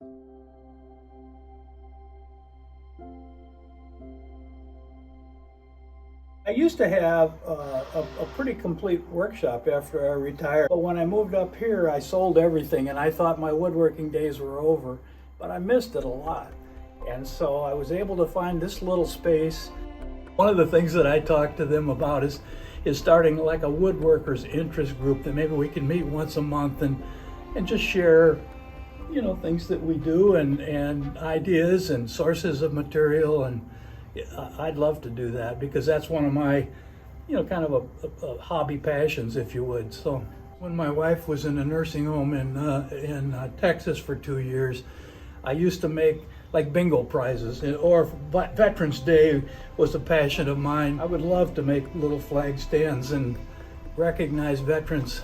I used to have a pretty complete workshop after I retired, but when I moved up here, I sold everything and I thought my woodworking days were over, but I missed it a lot. And so I was able to find this little space. One of the things that I talk to them about is starting like a woodworkers interest group that maybe we can meet once a month and just share, things that we do and ideas and sources of material. And I'd love to do that because that's one of my, kind of a hobby passions, if you would. So when my wife was in a nursing home in Texas for 2 years, I used to make like bingo prizes, or Veterans Day was a passion of mine. I would love to make little flag stands and recognize veterans.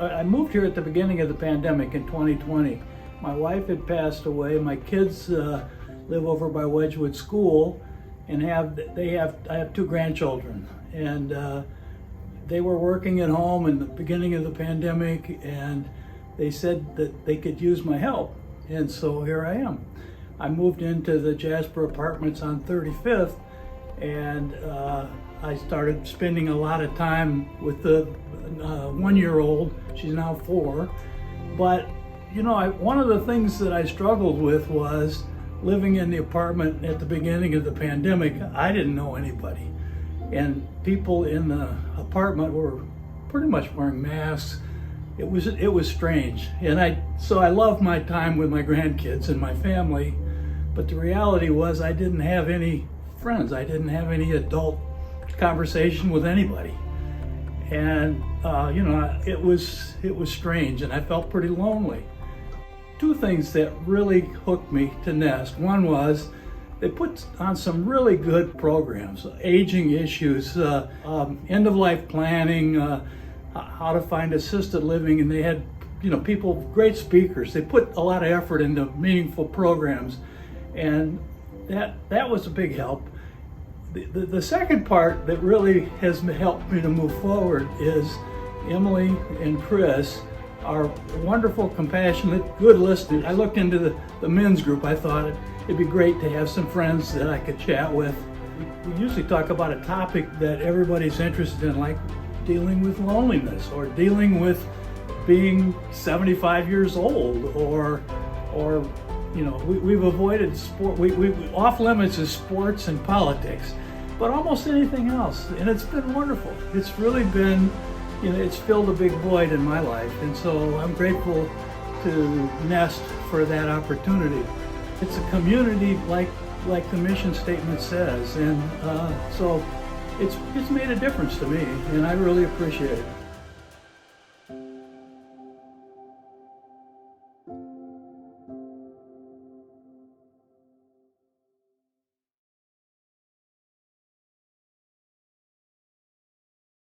I moved here at the beginning of the pandemic in 2020. My wife had passed away. My kids live over by Wedgwood School, and I have 2 grandchildren, and they were working at home in the beginning of the pandemic, and they said that they could use my help, and so here I am. I moved into the Jasper Apartments on 35th, and I started spending a lot of time with the 1-year-old. She's now 4, but one of the things that I struggled with was living in the apartment at the beginning of the pandemic. I didn't know anybody, and people in the apartment were pretty much wearing masks. It was strange, and I loved my time with my grandkids and my family, but the reality was I didn't have any friends. I didn't have any adult conversation with anybody, and it was strange, and I felt pretty lonely. 2 things that really hooked me to Nest. One was they put on some really good programs, aging issues, end-of-life planning, how to find assisted living, and they had people, great speakers. They put a lot of effort into meaningful programs, and that was a big help. The second part that really has helped me to move forward is Emily and Chris are wonderful, compassionate, good listeners. I looked into the men's group. I thought it'd be great to have some friends that I could chat with. We usually talk about a topic that everybody's interested in, like dealing with loneliness, or dealing with being 75 years old, or we've avoided sport. We off limits is sports and politics, but almost anything else. And it's been wonderful. It's really been, it's filled a big void in my life, and so I'm grateful to Nest for that opportunity. It's a community like the mission statement says, and so it's made a difference to me, and I really appreciate it.